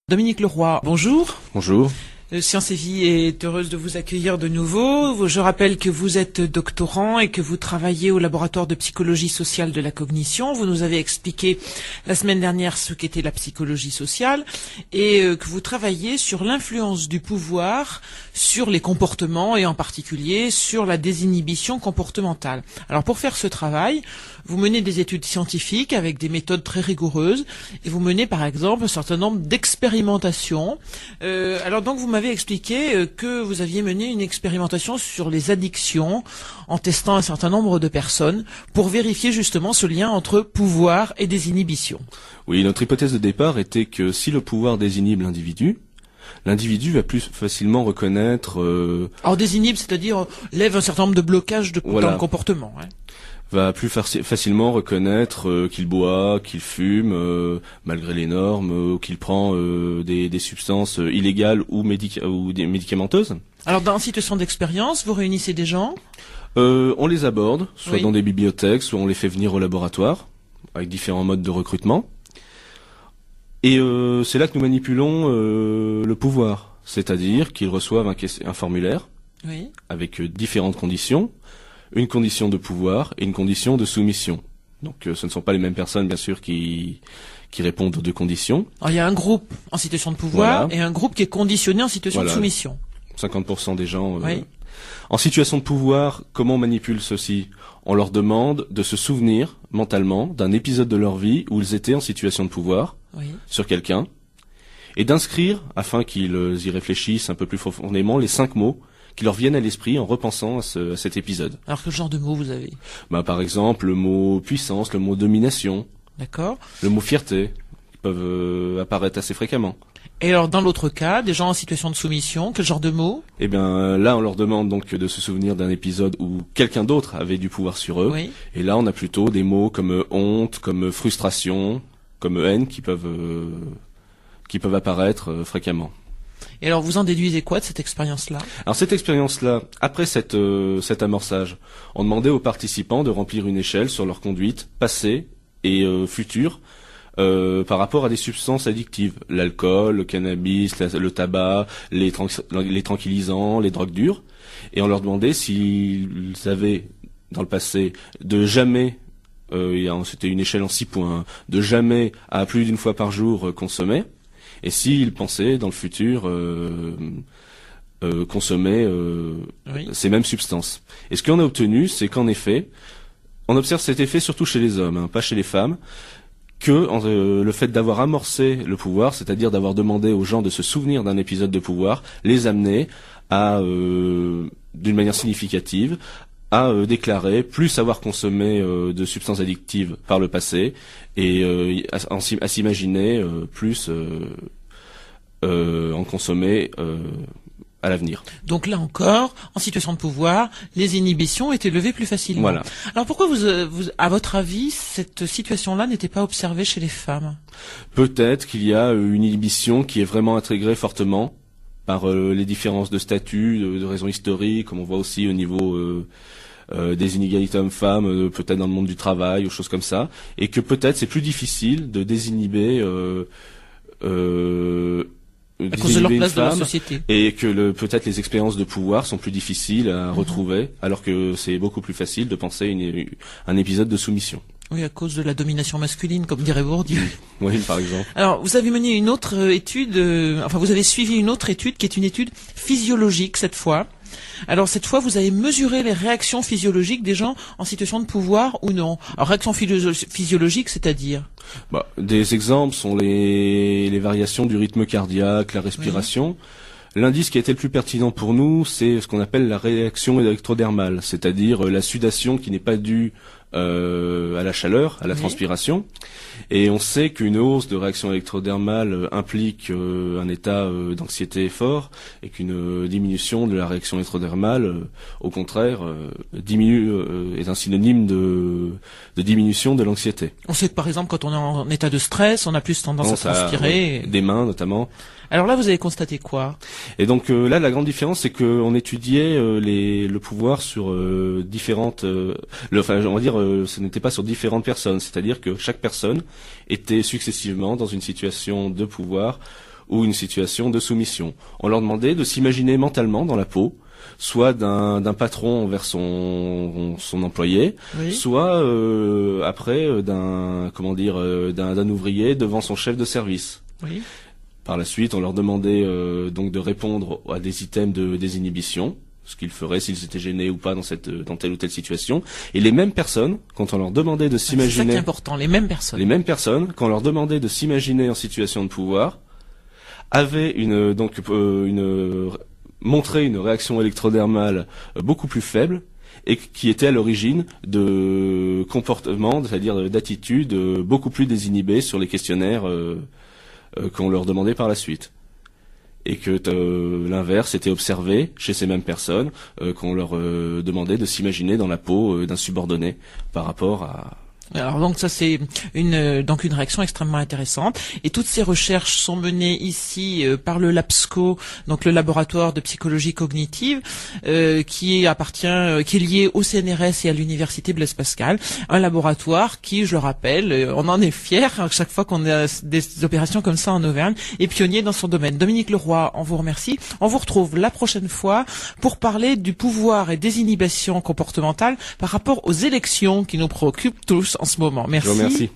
Dominique Leroy, bonjour. Bonjour. Sciences et Vie est heureuse de vous accueillir de nouveau. Je rappelle que vous êtes doctorant et que vous travaillez au laboratoire de psychologie sociale de la cognition. Vous nous avez expliqué la semaine dernière ce qu'était la psychologie sociale et que vous travaillez sur l'influence du pouvoir sur les comportements et en particulier sur la désinhibition comportementale. Alors pour faire ce travail, vous menez des études scientifiques avec des méthodes très rigoureuses et vous menez par exemple un certain nombre d'expérimentations. Alors donc vous m'avez expliqué que vous aviez mené une expérimentation sur les addictions en testant un certain nombre de personnes pour vérifier justement ce lien entre pouvoir et désinhibition. Oui, notre hypothèse de départ était que si le pouvoir désinhibe l'individu va plus facilement reconnaître... Alors désinhibe, c'est-à-dire lève un certain nombre de blocages dans le comportement. Hein. Va plus facilement reconnaître qu'il boit, qu'il fume, malgré les normes, ou qu'il prend des substances illégales ou médicamenteuses. Alors dans une situation d'expérience, vous réunissez des gens on les aborde, soit dans des bibliothèques, soit on les fait venir au laboratoire, avec différents modes de recrutement. Et c'est là que nous manipulons le pouvoir, c'est-à-dire qu'ils reçoivent un formulaire avec différentes conditions. Une condition de pouvoir et une condition de soumission. Donc ce ne sont pas les mêmes personnes, bien sûr, qui répondent aux deux conditions. Alors il y a un groupe en situation de pouvoir et un groupe qui est conditionné en situation de soumission. 50% des gens. En situation de pouvoir, comment on manipule ceci ? On leur demande de se souvenir mentalement d'un épisode de leur vie où ils étaient en situation de pouvoir sur quelqu'un et d'inscrire, afin qu'ils y réfléchissent un peu plus profondément, les 5 mots qui leur viennent à l'esprit en repensant à cet épisode. Alors quel genre de mots vous avez ? Par exemple, le mot puissance, le mot domination, le mot fierté, qui peuvent apparaître assez fréquemment. Et alors dans l'autre cas, des gens en situation de soumission, quel genre de mots ? Eh bien là, on leur demande donc de se souvenir d'un épisode où quelqu'un d'autre avait du pouvoir sur eux. Et là, on a plutôt des mots comme honte, comme frustration, comme haine qui peuvent apparaître fréquemment. Et alors, vous en déduisez quoi de cette expérience-là ? Alors cette expérience-là, après cet amorçage, on demandait aux participants de remplir une échelle sur leur conduite passée et future par rapport à des substances addictives, l'alcool, le cannabis, le tabac, les tranquillisants, les drogues dures, et on leur demandait s'ils avaient dans le passé de jamais, c'était une échelle en 6 points, de jamais à plus d'une fois par jour consommer. Et s'ils pensaient dans le futur consommer ces mêmes substances. Et ce qu'on a obtenu, c'est qu'en effet, on observe cet effet surtout chez les hommes, pas chez les femmes, que le fait d'avoir amorcé le pouvoir, c'est-à-dire d'avoir demandé aux gens de se souvenir d'un épisode de pouvoir, les amenait à, d'une manière significative, à déclarer plus avoir consommé de substances addictives par le passé et à s'imaginer plus en consommer à l'avenir. Donc là encore, en situation de pouvoir, les inhibitions étaient levées plus facilement. Voilà. Alors pourquoi à votre avis, cette situation-là n'était pas observée chez les femmes ? Peut-être qu'il y a une inhibition qui est vraiment intégrée fortement par les différences de statut, de raisons historiques, comme on voit aussi au niveau des inégalités hommes-femmes, peut-être dans le monde du travail, ou choses comme ça, et que peut-être c'est plus difficile de désinhiber à cause de leur place dans la société. Et que peut-être les expériences de pouvoir sont plus difficiles à retrouver, alors que c'est beaucoup plus facile de penser un épisode de soumission. Oui, à cause de la domination masculine, comme dirait Bourdieu. Oui, par exemple. Alors, vous avez mené une autre étude, vous avez suivi une autre étude qui est une étude physiologique cette fois. Alors cette fois, vous avez mesuré les réactions physiologiques des gens en situation de pouvoir ou non. Alors réactions physiologiques, c'est-à-dire des exemples sont les variations du rythme cardiaque, la respiration. L'indice qui a été le plus pertinent pour nous, c'est ce qu'on appelle la réaction électrodermale, c'est-à-dire la sudation qui n'est pas due à la chaleur, à la transpiration. Et on sait qu'une hausse de réaction électrodermale implique un état d'anxiété fort et qu'une diminution de la réaction électrodermale, au contraire, est un synonyme de diminution de l'anxiété. On sait que par exemple, quand on est en état de stress, on a plus tendance à transpirer. Des mains notamment. Alors là, vous avez constaté quoi ? Et donc là, la grande différence, c'est qu'on étudiait le pouvoir sur différentes... on va dire, ce n'était pas sur différentes personnes, c'est-à-dire que chaque personne était successivement dans une situation de pouvoir ou une situation de soumission. On leur demandait de s'imaginer mentalement dans la peau, soit d'un patron envers son employé, oui. Soit après d'un ouvrier devant son chef de service. Oui. Par la suite, on leur demandait donc de répondre à des items de désinhibition, ce qu'ils feraient s'ils étaient gênés ou pas dans telle ou telle situation. Et les mêmes personnes, quand on leur demandait de s'imaginer, c'est ça qui est important, les mêmes personnes, quand on leur demandait de s'imaginer en situation de pouvoir, avaient montré une réaction électrodermale beaucoup plus faible et qui était à l'origine de comportements, c'est-à-dire d'attitudes beaucoup plus désinhibées sur les questionnaires qu'on leur demandait par la suite. Et que l'inverse était observé chez ces mêmes personnes, qu'on leur demandait de s'imaginer dans la peau d'un subordonné par rapport à... Alors donc ça c'est une réaction extrêmement intéressante, et toutes ces recherches sont menées ici par le LAPSCO, donc le laboratoire de psychologie cognitive, qui est lié au CNRS et à l'université Blaise Pascal, un laboratoire qui, je le rappelle, on en est fier chaque fois qu'on a des opérations comme ça en Auvergne, et pionnier dans son domaine. Dominique Leroy, on vous remercie. On vous retrouve la prochaine fois pour parler du pouvoir et des inhibitions comportementales par rapport aux élections qui nous préoccupent tous en ce moment. Merci. Je vous remercie.